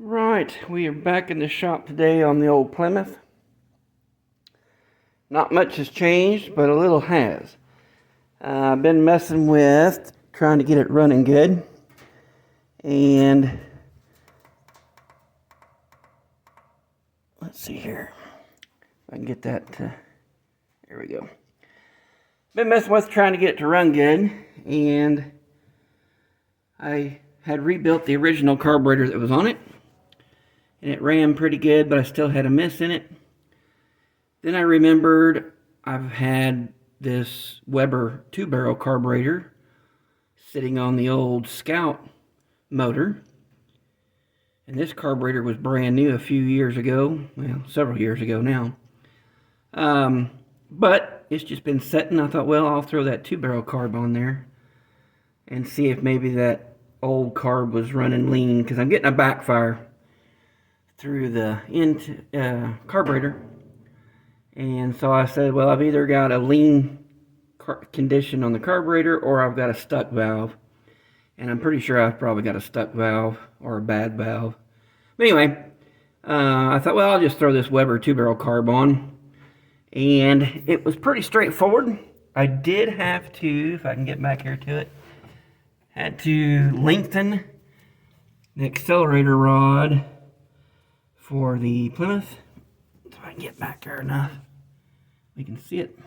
Right, we are back in the shop today on the old Plymouth. Not much has changed, but a little has. I've been messing with trying to get it running good. And let's see here. If I can get that there we go. Been messing with trying to get it to run good. And I had rebuilt the original carburetor that was on it. And it ran pretty good, but I still had a miss in it. Then I remembered I've had this Weber 2-barrel carburetor sitting on the old Scout motor. And this carburetor was brand new a few years ago. Well, several years ago now. But it's just been sitting. I thought, well, I'll throw that 2-barrel carb on there and see if maybe that old carb was running lean, because I'm getting a backfire through the carburetor. And so I said, well, I've either got a lean condition on the carburetor or I've got a stuck valve. And I'm pretty sure I've probably got a stuck valve or a bad valve. But anyway, I thought, well, I'll just throw this Weber 2-barrel carb on. And it was pretty straightforward. I did have to, if I can get back here to it, had to lengthen the accelerator rod for the Plymouth. If I can get back there enough, we can see it.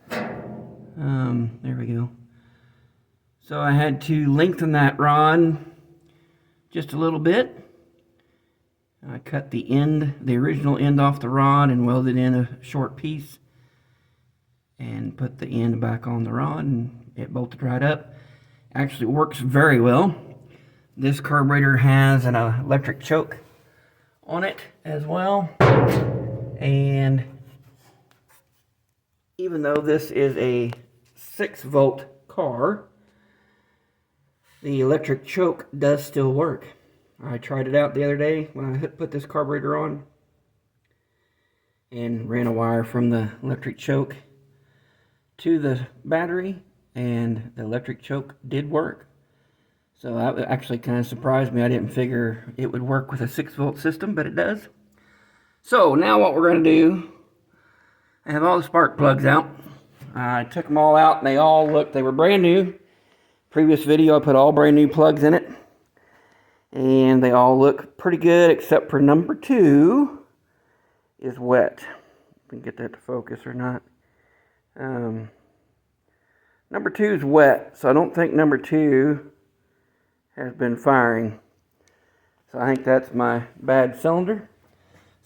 There we go. So I had to lengthen that rod just a little bit. I cut the end, the original end off the rod, and welded in a short piece and put the end back on the rod, and it bolted right up. Actually works very well. This carburetor has an electric choke on it as well. And even though this is a 6-volt car, the electric choke does still work. I tried it out the other day when I put this carburetor on and ran a wire from the electric choke to the battery, and the electric choke did work. So that actually kind of surprised me. I didn't figure it would work with a 6-volt system, but it does. So now what we're going to do, I have all the spark plugs out. I took them all out and they all looked, they were brand new. Previous video I put all brand new plugs in it. And they all look pretty good except for number 2 is wet. If we can get that to focus or not. Number 2 is wet, so I don't think number 2 has been firing. So I think that's my bad cylinder.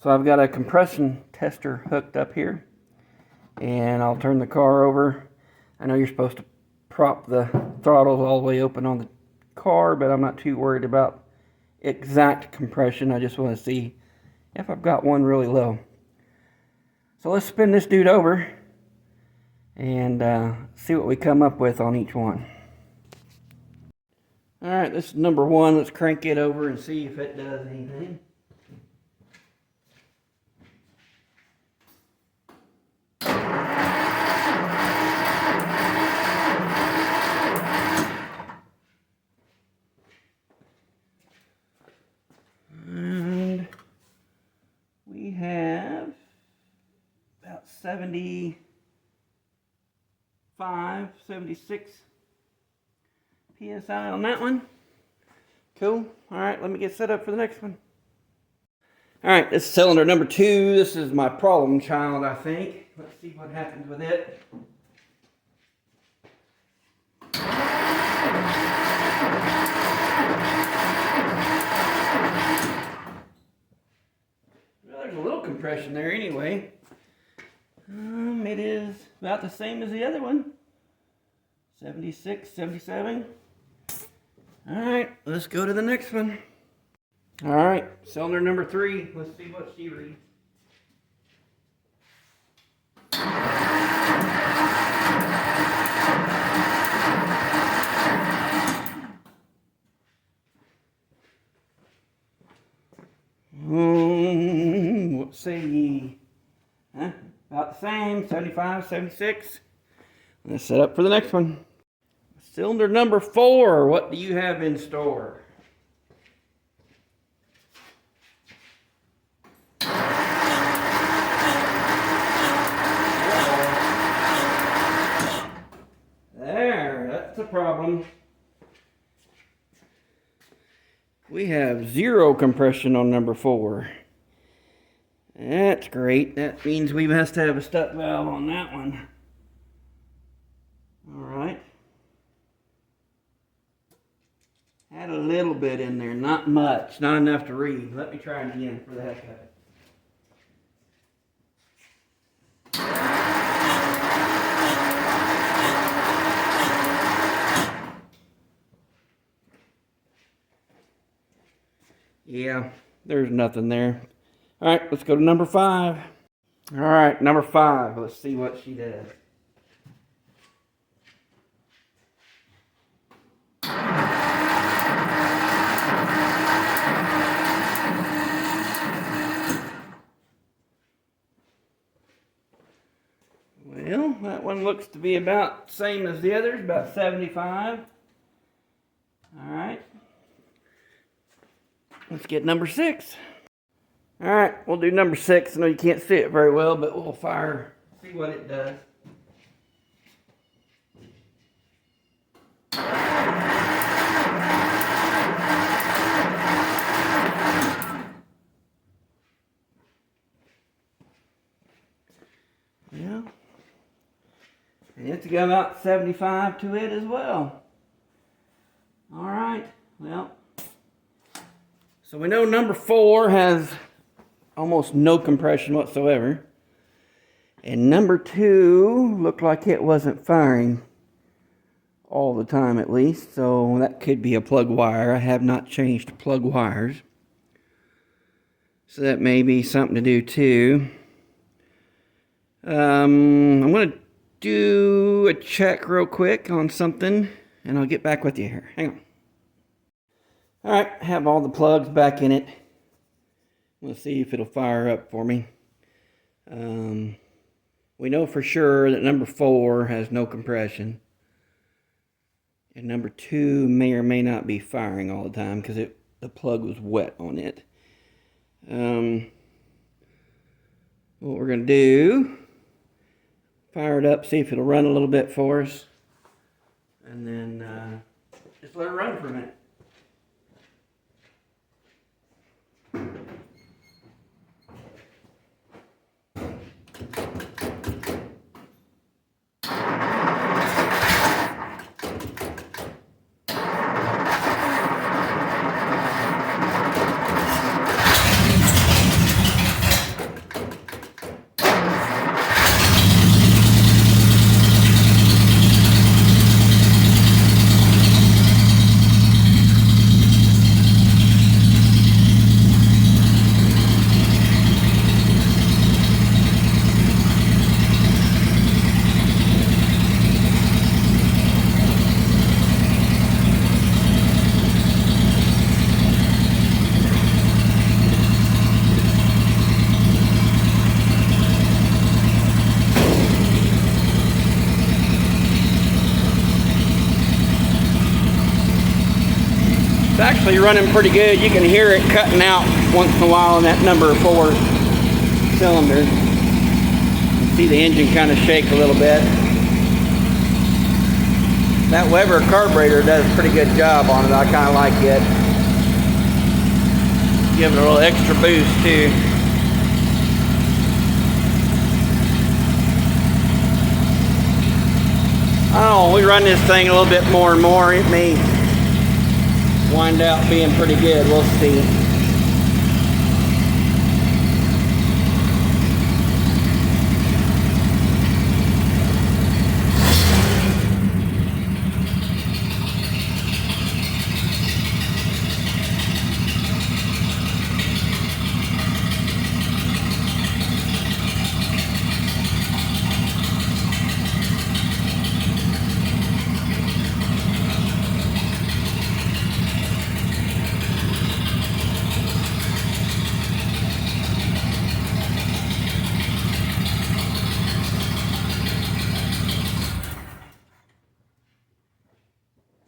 So I've got a compression tester hooked up here, and I'll turn the car over. I know you're supposed to prop the throttles all the way open on the car, but I'm not too worried about exact compression. I just want to see if I've got one really low. So let's spin this dude over and see what we come up with on each one. Alright, this is number 1. Let's crank it over and see if it does anything. And we have about 75, 76 PSI on that one. Cool. Alright, let me get set up for the next one. Alright, this is cylinder number 2. This is my problem child, I think. Let's see what happens with it. Well, there's a little compression there anyway. It is about the same as the other one. 76, 77. Alright, let's go to the next one. Alright, cylinder number 3. Let's see what she reads. What say ye? Huh? About the same, 75, 76. Let's set up for the next one. Cylinder number 4, what do you have in store? problem. We have 0 compression on number 4. That's great. That means we must have a stuck valve on that one. Alright. Had a little bit in there, not much, not enough to read. Let me try it again for the heck of it. Yeah, there's nothing there. Alright, let's go to number 5. Alright, number 5. Let's see what she does. Well, that one looks to be about the same as the others, about 75. Alright. Let's get number 6. Alright, we'll do number 6. I know you can't see it very well, but we'll fire, see what it does. Yeah. And it's got about 75 to it as well. Alright, well. So we know number 4 has almost no compression whatsoever. And number 2 looked like it wasn't firing all the time at least. So that could be a plug wire. I have not changed plug wires. So that may be something to do too. I'm going to do a check real quick on something and I'll get back with you here. Hang on. Alright, have all the plugs back in it. We'll see if it'll fire up for me. We know for sure that number 4 has no compression. And number 2 may or may not be firing all the time because the plug was wet on it. What we're going to do, fire it up, see if it'll run a little bit for us. And then just let it run for a minute. It's actually running pretty good. You can hear it cutting out once in a while in that number 4 cylinder. You can see the engine kind of shake a little bit. That Weber carburetor does a pretty good job on it. I kind of like it. Give it a little extra boost too. Oh, we run this thing a little bit more and more. It may wind out being pretty good. We'll see.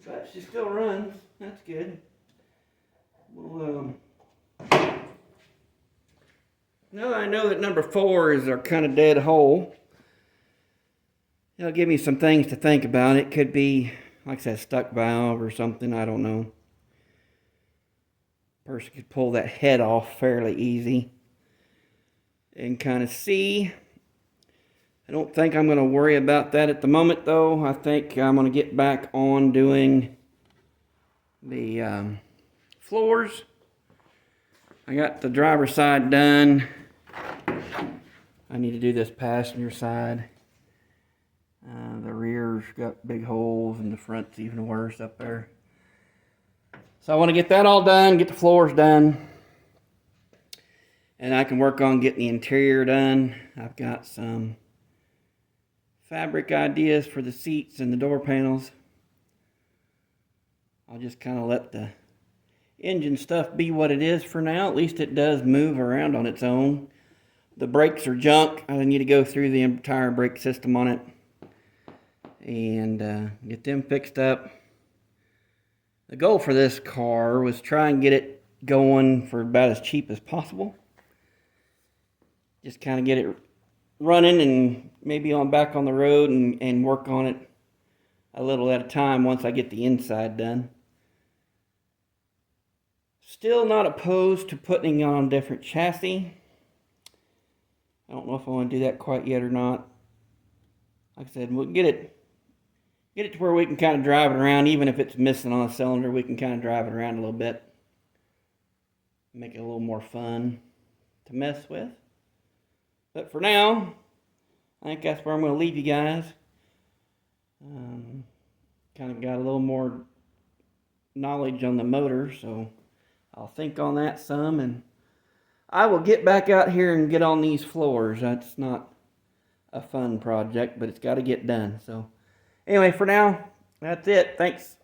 But she still runs. That's good. Well, now that I know that number 4 is our kind of dead hole, it'll give me some things to think about. It could be like I said, stuck valve or something, I don't know. Person could pull that head off fairly easy and kind of see. I don't think I'm going to worry about that at the moment, though. I think I'm going to get back on doing the floors. I got the driver's side done. I need to do this passenger side. The rear's got big holes and the front's even worse up there. So I want to get that all done, get the floors done. And I can work on getting the interior done. I've got some fabric ideas for the seats and the door panels. I'll just kind of let the engine stuff be what it is for now. At least it does move around on its own. The brakes are junk. I need to go through the entire brake system on it and get them fixed up. The goal for this car was try and get it going for about as cheap as possible. Just kind of get it running and maybe on back on the road and work on it a little at a time once I get the inside done. Still not opposed to putting on a different chassis. I don't know if I want to do that quite yet or not. Like I said, we'll get it to where we can kind of drive it around. Even if it's missing on a cylinder, we can kind of drive it around a little bit. Make it a little more fun to mess with. But for now, I think that's where I'm going to leave you guys. Kind of got a little more knowledge on the motor, so I'll think on that some, and I will get back out here and get on these floors. That's not a fun project, but it's got to get done. So anyway, for now, that's it. Thanks.